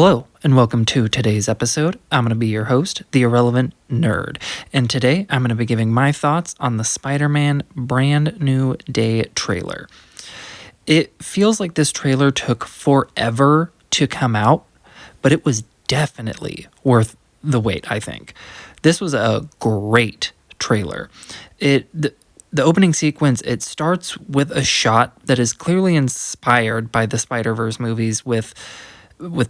Hello, and welcome to today's episode. I'm going to be your host, the Irrelevant Nerd, and today I'm going to be giving my thoughts on the Spider-Man Brand New Day trailer. It feels like this trailer took forever to come out, but it was definitely worth the wait, I think. This was a great trailer. The opening sequence, it starts with a shot that is clearly inspired by the Spider-Verse movies with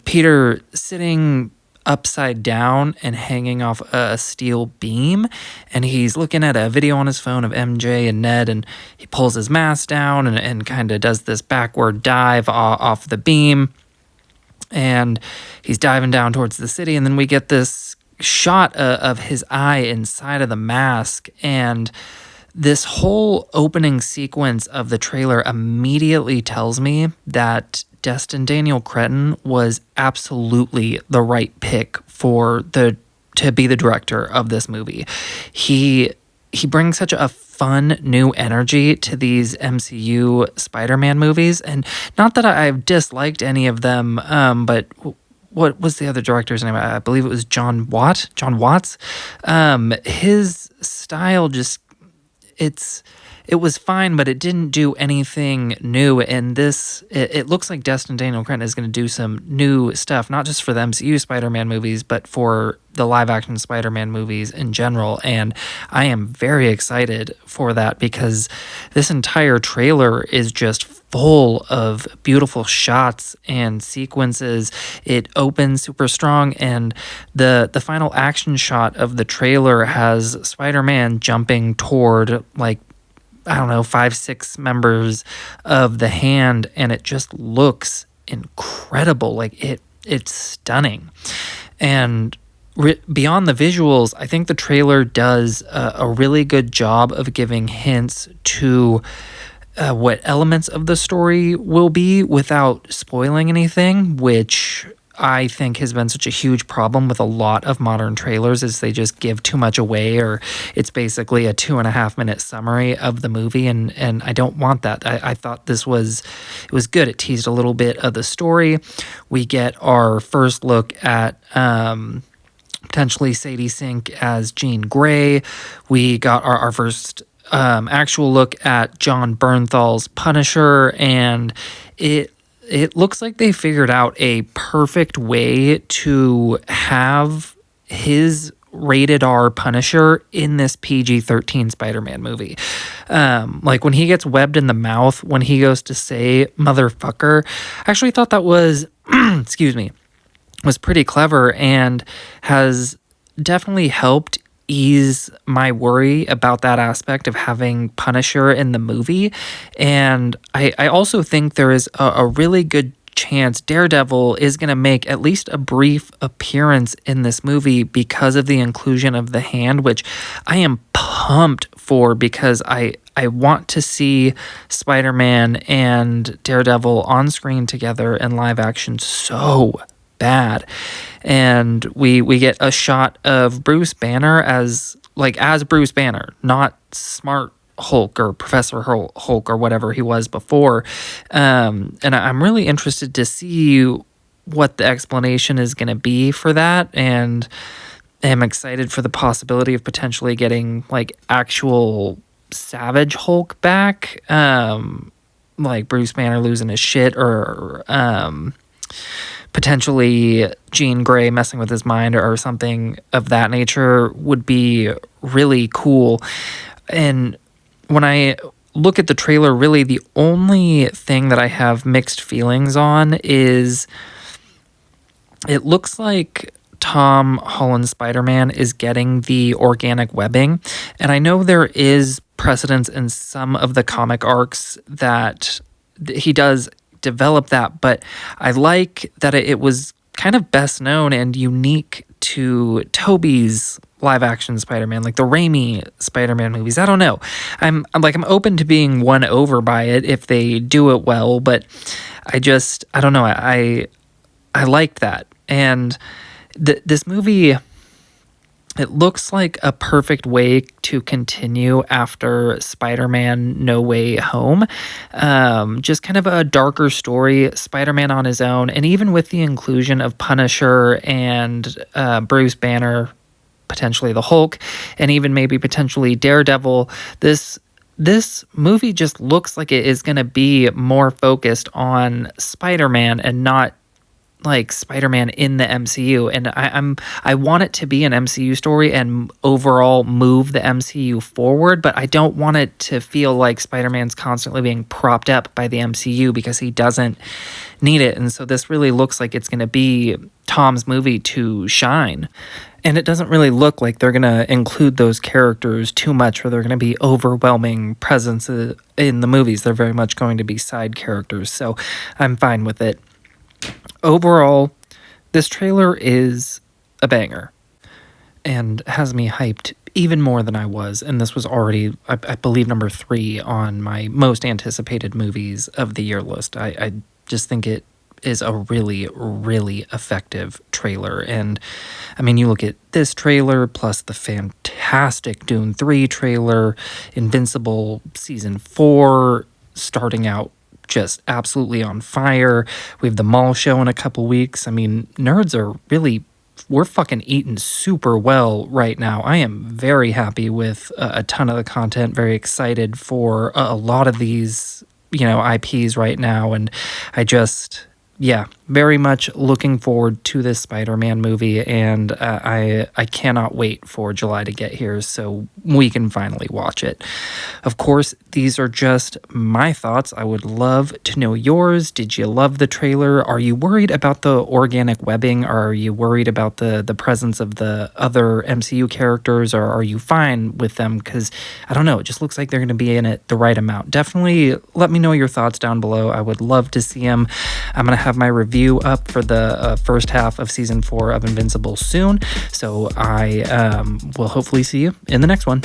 Peter sitting upside down and hanging off a steel beam, and he's looking at a video on his phone of MJ and Ned, and he pulls his mask down and kind of does this backward dive off the beam, and he's diving down towards the city, and then we get this shot of his eye inside of the mask, and this whole opening sequence of the trailer immediately tells me that Destin Daniel Cretton was absolutely the right pick to be the director of this movie. He brings such a fun new energy to these MCU Spider-Man movies, and not that I've disliked any of them, but what was the other director's name? I believe it was John Watts. His style just it was fine, but it didn't do anything new. And it looks like Destin Daniel Cretton is going to do some new stuff, not just for the MCU Spider-Man movies, but for the live-action Spider-Man movies in general. And I am very excited for that because this entire trailer is just full of beautiful shots and sequences. It opens super strong, and the final action shot of the trailer has Spider-Man jumping toward, 5-6 members of the Hand, and it just looks incredible. It's stunning. And beyond the visuals, I think the trailer does a really good job of giving hints to what elements of the story will be without spoiling anything, which I think has been such a huge problem with a lot of modern trailers, is they just give too much away, or it's basically a 2.5-minute summary of the movie, and I don't want that. I thought it was good. It teased a little bit of the story. We get our first look at potentially Sadie Sink as Jean Grey. We got our first actual look at John Bernthal's Punisher, and it looks like they figured out a perfect way to have his rated R Punisher in this PG-13 Spider-Man movie. When he gets webbed in the mouth, when he goes to say motherfucker, I actually thought that was, was pretty clever and has definitely helped ease my worry about that aspect of having Punisher in the movie. And I also think there is a really good chance Daredevil is going to make at least a brief appearance in this movie because of the inclusion of the Hand, which I am pumped for because I want to see Spider-Man and Daredevil on screen together in live action so bad. And we get a shot of Bruce Banner as Bruce Banner, not Smart Hulk or Professor Hulk or whatever he was before. And I'm really interested to see what the explanation is going to be for that, and am excited for the possibility of potentially getting actual Savage Hulk back, Bruce Banner losing his shit, or potentially Jean Grey messing with his mind or something of that nature would be really cool. And when I look at the trailer, really the only thing that I have mixed feelings on is it looks like Tom Holland's Spider-Man is getting the organic webbing. And I know there is precedence in some of the comic arcs that he does develop that, but I like that it was kind of best known and unique to Tobey's live action Spider-Man, like the Raimi Spider-Man movies. I don't know. I'm open to being won over by it if they do it well, but I don't know. I liked that. And this movie, It looks like a perfect way to continue after Spider-Man No Way Home. Just kind of a darker story, Spider-Man on his own, and even with the inclusion of Punisher and Bruce Banner, potentially the Hulk, and even maybe potentially Daredevil, this movie just looks like it is going to be more focused on Spider-Man and not like Spider-Man in the MCU. And I want it to be an MCU story and overall move the MCU forward, but I don't want it to feel like Spider-Man's constantly being propped up by the MCU because he doesn't need it. And so this really looks like it's going to be Tom's movie to shine. And it doesn't really look like they're going to include those characters too much, or they're going to be overwhelming presence in the movies. They're very much going to be side characters. So I'm fine with it. Overall, this trailer is a banger and has me hyped even more than I was. And this was already, I believe, number 3 on my most anticipated movies of the year list. I just think it is a really, really effective trailer. And I mean, you look at this trailer plus the fantastic Dune 3 trailer, Invincible Season 4 starting out just absolutely on fire. We have the mall show in a couple weeks. I mean, nerds are really, we're fucking eating super well right now. I am very happy with a ton of the content, very excited for a lot of these, IPs right now. And yeah, very much looking forward to this Spider-Man movie, and I cannot wait for July to get here so we can finally watch it. Of course, these are just my thoughts. I would love to know yours. Did you love the trailer? Are you worried about the organic webbing? Are you worried about the presence of the other MCU characters, or are you fine with them? Because, I don't know, it just looks like they're going to be in it the right amount. Definitely let me know your thoughts down below. I would love to see them. I'm going to have my review up for the first half of season 4 of Invincible soon, so I will hopefully see you in the next one.